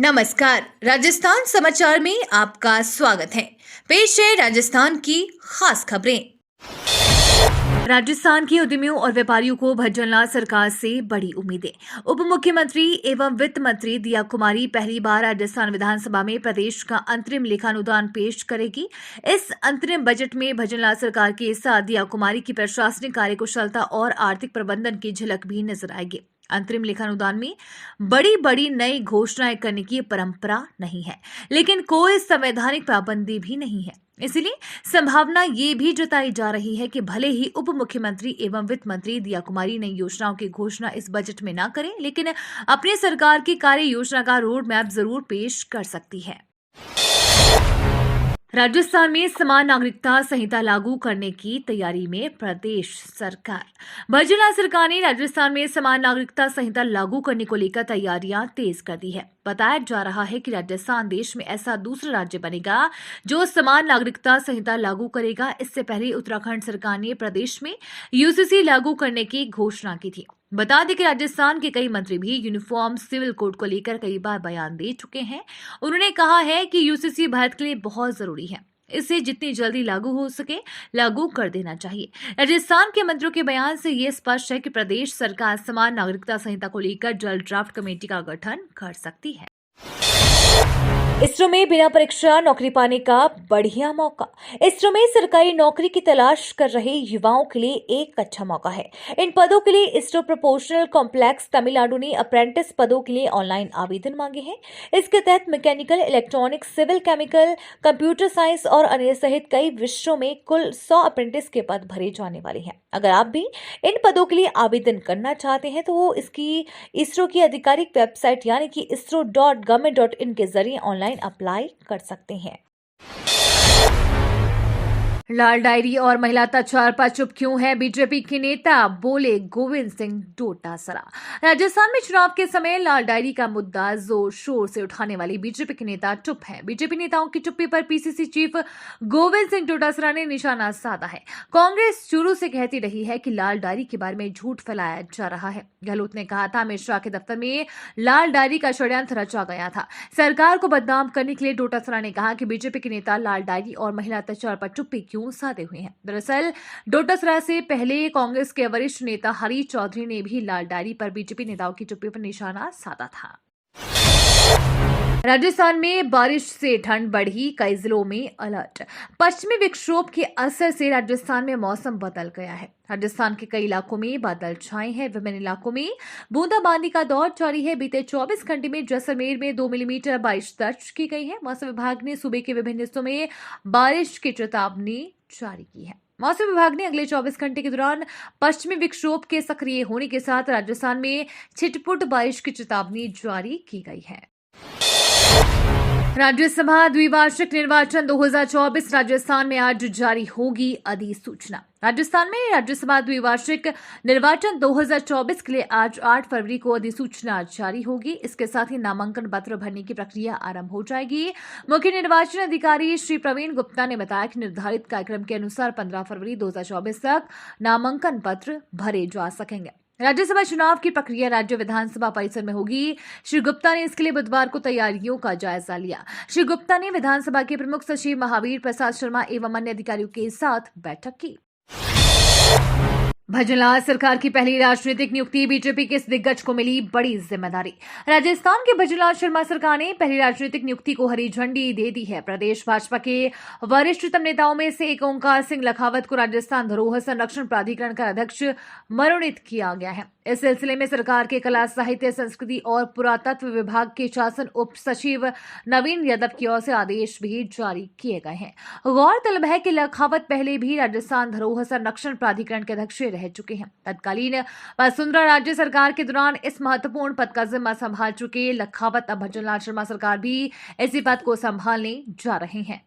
नमस्कार, राजस्थान समाचार में आपका स्वागत है। पेश है राजस्थान की खास खबरें। राजस्थान के उद्यमियों और व्यापारियों को भजनलाल सरकार से बड़ी उम्मीदें। उप मुख्यमंत्री एवं वित्त मंत्री दिया कुमारी पहली बार राजस्थान विधानसभा में प्रदेश का अंतरिम लेखानुदान पेश करेगी। इस अंतरिम बजट में भजनलाल सरकार के साथ दिया कुमारी की प्रशासनिक कार्यकुशलता और आर्थिक प्रबंधन की झलक भी नजर आएगी। अंतरिम लेखानुदान में बड़ी बड़ी नई घोषणाएं करने की परंपरा नहीं है, लेकिन कोई संवैधानिक पाबंदी भी नहीं है। इसलिए संभावना ये भी जताई जा रही है कि भले ही उप मुख्यमंत्री एवं वित्त मंत्री दिया कुमारी नई योजनाओं की घोषणा इस बजट में न करें, लेकिन अपनी सरकार की कार्य योजना का रोड मैप जरूर पेश कर सकती है। राजस्थान में समान नागरिकता संहिता लागू करने की तैयारी में प्रदेश सरकार। भजनलाल सरकार ने राजस्थान में समान नागरिकता संहिता लागू करने को लेकर तैयारियां तेज कर दी है। बताया जा रहा है कि राजस्थान देश में ऐसा दूसरा राज्य बनेगा जो समान नागरिकता संहिता लागू करेगा। इससे पहले उत्तराखंड सरकार ने प्रदेश में यूसीसी लागू करने की घोषणा की थी। बता दें कि राजस्थान के कई मंत्री भी यूनिफॉर्म सिविल कोड को लेकर कई बार बयान दे चुके हैं। उन्होंने कहा है कि यूसीसी भारत के लिए बहुत जरूरी है, इसे जितनी जल्दी लागू हो सके लागू कर देना चाहिए। राजस्थान के मंत्रियों के बयान से ये स्पष्ट है कि प्रदेश सरकार समान नागरिकता संहिता को लेकर जल्द ड्राफ्ट कमेटी का गठन कर सकती है। इसरो में बिना परीक्षा नौकरी पाने का बढ़िया मौका। इसरो में सरकारी नौकरी की तलाश कर रहे युवाओं के लिए एक अच्छा मौका है। इन पदों के लिए इसरो प्रोपोर्शनल कॉम्प्लेक्स तमिलनाडु ने अप्रेंटिस पदों के लिए ऑनलाइन आवेदन मांगे हैं। इसके तहत mechanical, electronics, civil, chemical, computer science और अन्य सहित कई विषयों में कुल 100 अप्रेंटिस के पद भरे जाने वाले हैं। अगर आप भी इन पदों के लिए आवेदन करना चाहते हैं तो वो इसकी इसरो की आधिकारिक वेबसाइट यानी कि isro.government.in के जरिए ऑनलाइन अप्लाई कर सकते हैं। लाल डायरी और महिला अत्याचार पर चुप क्यों है बीजेपी के नेता, बोले गोविंद सिंह डोटासरा। राजस्थान में चुनाव के समय लाल डायरी का मुद्दा जोर शोर से उठाने वाली बीजेपी के नेता चुप है। बीजेपी नेताओं की चुप्पी पर पीसीसी चीफ गोविंद सिंह डोटासरा ने निशाना साधा है। कांग्रेस शुरू से कहती रही है कि लाल डायरी के बारे में झूठ फैलाया जा रहा है। गहलोत ने कहा था अमित शाह के दफ्तर में लाल डायरी का षड्यंत्र रचा गया था। सरकार को बदनाम करने के लिए डोटासरा ने कहा कि बीजेपी के नेता लाल डायरी और महिला अत्याचार पर चुप्पी क्यों साधे हुए हैं। दरअसल डोटासरा से पहले कांग्रेस के वरिष्ठ नेता हरीश चौधरी ने भी लाल डायरी पर बीजेपी नेताओं की चुप्पी पर निशाना साधा था। राजस्थान में बारिश से ठंड बढ़ी, कई जिलों में अलर्ट। पश्चिमी विक्षोभ के असर से राजस्थान में मौसम बदल गया है। राजस्थान के कई इलाकों में बादल छाए हैं। विभिन्न इलाकों में बूंदाबांदी का दौर जारी है। बीते 24 घंटे में जैसलमेर में 2 मिलीमीटर बारिश दर्ज की गई है। मौसम विभाग ने सूबे के विभिन्न हिस्सों में बारिश की चेतावनी जारी की है। मौसम विभाग ने अगले 24 घंटे के दौरान पश्चिमी विक्षोभ के सक्रिय होने के साथ राजस्थान में छिटपुट बारिश की चेतावनी जारी की गई है। राज्यसभा द्विवार्षिक निर्वाचन 2024 राजस्थान में आज जारी होगी अधिसूचना। राजस्थान में राज्यसभा द्विवार्षिक निर्वाचन 2024 के लिए आज 8 फरवरी को अधिसूचना जारी होगी। इसके साथ ही नामांकन पत्र भरने की प्रक्रिया आरंभ हो जाएगी। मुख्य निर्वाचन अधिकारी श्री प्रवीण गुप्ता ने बताया कि निर्धारित कार्यक्रम के अनुसार 15 फरवरी 2024 तक नामांकन पत्र भरे जा सकेंगे। राज्यसभा चुनाव की प्रक्रिया राज्य विधानसभा परिसर में होगी। श्री गुप्ता ने इसके लिए बुधवार को तैयारियों का जायजा लिया। श्री गुप्ता ने विधानसभा के प्रमुख सचिव महावीर प्रसाद शर्मा एवं अन्य अधिकारियों के साथ बैठक की। भजनलाल सरकार की पहली राजनीतिक नियुक्ति, बीजेपी के इस दिग्गज को मिली बड़ी जिम्मेदारी। राजस्थान के भजनलाल शर्मा सरकार ने पहली राजनीतिक नियुक्ति को हरी झंडी दे दी है। प्रदेश भाजपा के वरिष्ठतम नेताओं में से एक ओंकार सिंह लखावत को राजस्थान धरोहर संरक्षण प्राधिकरण का अध्यक्ष मनोनीत किया गया है। इस सिलसिले में सरकार के कला, साहित्य, संस्कृति और पुरातत्व विभाग के शासन उप सचिव नवीन यादव की ओर से आदेश भी जारी किए गए हैं। गौरतलब है कि लखावत पहले भी राजस्थान धरोहर संरक्षण प्राधिकरण के अध्यक्ष रह चुके हैं। तत्कालीन वसुंधरा राज्य सरकार के दौरान इस महत्वपूर्ण पद का जिम्मा संभाल चुके लखावत अब भजनलाल शर्मा सरकार भी इसी पद को संभालने जा रहे हैं।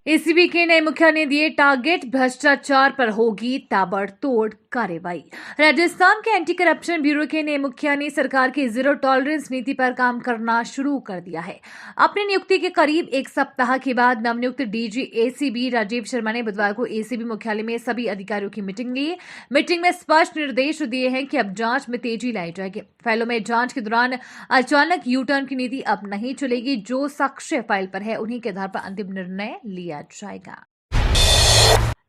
एसीबी के नए मुखिया ने दिए टारगेट, भ्रष्टाचार पर होगी ताबड़तोड़ कार्रवाई। राजस्थान के एंटी करप्शन ब्यूरो के नए मुखिया ने सरकार की जीरो टॉलरेंस नीति पर काम करना शुरू कर दिया है। अपनी नियुक्ति के करीब एक सप्ताह के बाद नवनियुक्त डीजी एसीबी राजीव शर्मा ने बुधवार को एसीबी मुख्यालय में सभी अधिकारियों की मीटिंग ली। मीटिंग में स्पष्ट निर्देश दिए हैं कि अब जांच में तेजी लाई जाएगी। फाइलों में जांच के दौरान अचानक यू टर्न की नीति अब नहीं चलेगी। जो साक्ष्य फाइल पर है उन्हीं के आधार पर अंतिम निर्णय लिया जाएगा।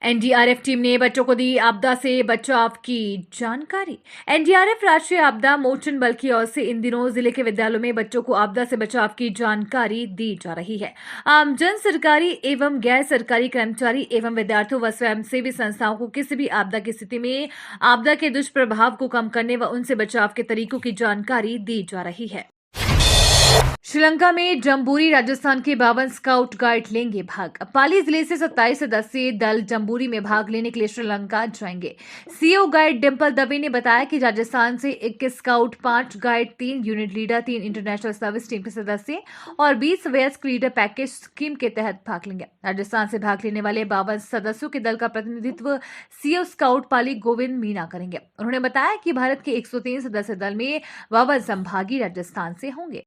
एनडीआरएफ टीम ने बच्चों को दी आपदा से बचाव की जानकारी। एनडीआरएफ राष्ट्रीय आपदा मोचन बल की ओर से इन दिनों जिले के विद्यालयों में बच्चों को आपदा से बचाव की जानकारी दी जा रही है। आमजन, सरकारी एवं गैर सरकारी कर्मचारी एवं विद्यार्थियों व स्वयंसेवी संस्थाओं को किसी भी आपदा की स्थिति में आपदा के दुष्प्रभाव को कम करने व उनसे बचाव के तरीकों की जानकारी दी जा रही है। श्रीलंका में जम्बूरी राजस्थान के 52 स्काउट गाइड लेंगे भाग। पाली जिले से 27 सदस्यीय दल जम्बूरी में भाग लेने के लिए श्रीलंका जाएंगे। सीओ गाइड डिम्पल दवे ने बताया कि राजस्थान से 21 scout, 5 guide, 3 unit leader, 3 international service team के सदस्य और 20 वयस्क लीडर पैकेज स्कीम के तहत भाग लेंगे। राजस्थान से भाग लेने वाले 52 सदस्यों के दल का प्रतिनिधित्व सीओ स्काउट पाली गोविंद मीणा करेंगे। उन्होंने बताया कि भारत के 103 सदस्य दल में 52 संभागी राजस्थान से होंगे।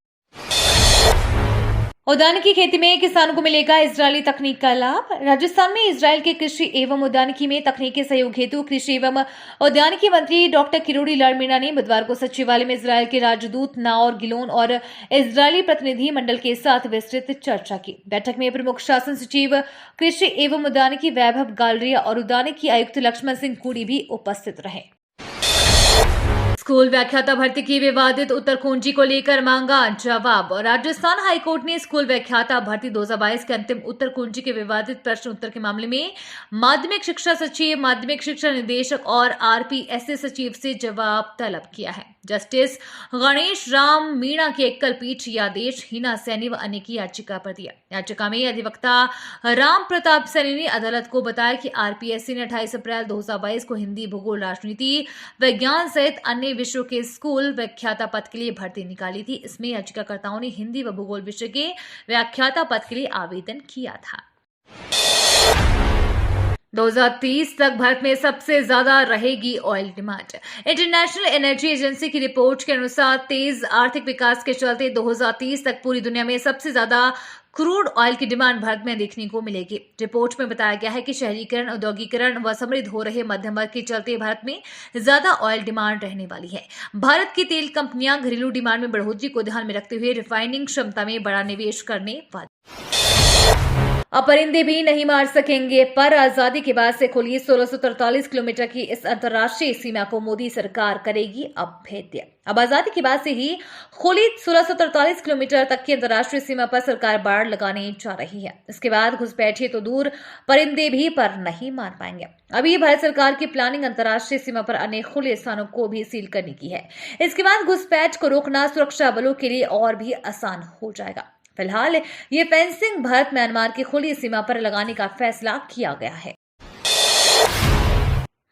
उद्यानिकी खेती में किसानों को मिलेगा इजरायली तकनीक का लाभ। राजस्थान में इजरायल के कृषि एवं उद्यानिकी में तकनीकी सहयोग हेतु कृषि एवं उद्यानिकी मंत्री डॉक्टर किरोड़ी लाल मीणा ने बुधवार को सचिवालय में इजरायल के राजदूत नाओर गिलोन और इजरायली प्रतिनिधि मंडल के साथ विस्तृत चर्चा की। बैठक में प्रमुख शासन सचिव कृषि एवं उद्यानिकी वैभव गालरिया और उद्यानिकी आयुक्त लक्ष्मण सिंह कुड़ी भी उपस्थित रहे। स्कूल व्याख्याता भर्ती की विवादित उत्तर कुंजी को लेकर मांगा जवाब। राजस्थान हाईकोर्ट ने स्कूल व्याख्याता भर्ती 2022 के अंतिम उत्तर कुंजी के विवादित प्रश्न उत्तर के मामले में माध्यमिक शिक्षा सचिव, माध्यमिक शिक्षा निदेशक और आरपीएसए सचिव से जवाब तलब किया है। जस्टिस गणेश राम मीणा की एकल पीठ यह आदेश हिना सैनी व अन्य की याचिका पर दिया। याचिका में अधिवक्ता राम प्रताप सैनी ने अदालत को बताया कि आरपीएससी ने 28 अप्रैल 2022 को हिंदी, भूगोल, राजनीति, विज्ञान सहित अन्य विषयों के स्कूल व्याख्याता पद के लिए भर्ती निकाली थी। इसमें याचिकाकर्ताओं ने हिंदी व भूगोल विषय के व्याख्याता पद के लिए आवेदन किया था। 2030 तक भारत में सबसे ज्यादा रहेगी oil demand. International energy agency की रिपोर्ट के अनुसार तेज आर्थिक विकास के चलते 2030 तक पूरी दुनिया में सबसे ज्यादा क्रूड ऑयल की डिमांड भारत में देखने को मिलेगी। रिपोर्ट में बताया गया है कि शहरीकरण, औद्योगिकरण व समृद्ध हो रहे मध्यम वर्ग के चलते भारत में ज्यादा ऑयल डिमांड रहने वाली है। भारत की तेल कंपनियां घरेलू डिमांड में बढ़ोतरी को ध्यान में रखते हुए रिफाइनिंग क्षमता में बड़ा निवेश करने वाली। अपरिंदे भी नहीं मार सकेंगे, पर आजादी के बाद से खुली 1643 किलोमीटर की इस अंतर्राष्ट्रीय सीमा को मोदी सरकार करेगी अभेद्य। अब आजादी के बाद से ही खुली 1643 किलोमीटर तक की अंतर्राष्ट्रीय सीमा पर सरकार बाड़ लगाने जा रही है। इसके बाद घुसपैठिए तो दूर, परिंदे भी पर नहीं मार पाएंगे। अभी भारत सरकार की प्लानिंग अंतर्राष्ट्रीय सीमा पर अन्य खुले स्थानों को भी सील करने की है। इसके बाद घुसपैठ को रोकना सुरक्षा बलों के लिए और भी आसान हो जाएगा। फिलहाल ये फेंसिंग भारत म्यांमार की खुली सीमा पर लगाने का फैसला किया गया है।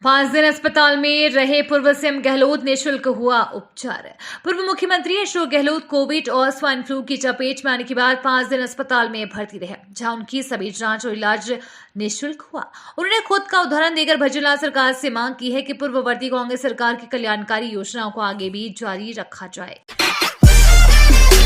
5 दिन अस्पताल में रहे पूर्व सीएम गहलोत निःशुल्क हुआ उपचार। पूर्व मुख्यमंत्री अशोक गहलोत कोविड और स्वाइन फ्लू की चपेट में आने के बाद 5 दिन अस्पताल में भर्ती रहे, जहां उनकी सभी जांच और इलाज निःशुल्क हुआ। उन्होंने खुद का उदाहरण देकर भजनलाल सरकार से मांग की है कि पूर्ववर्ती कांग्रेस सरकार की कल्याणकारी योजनाओं को आगे भी जारी रखा जाए।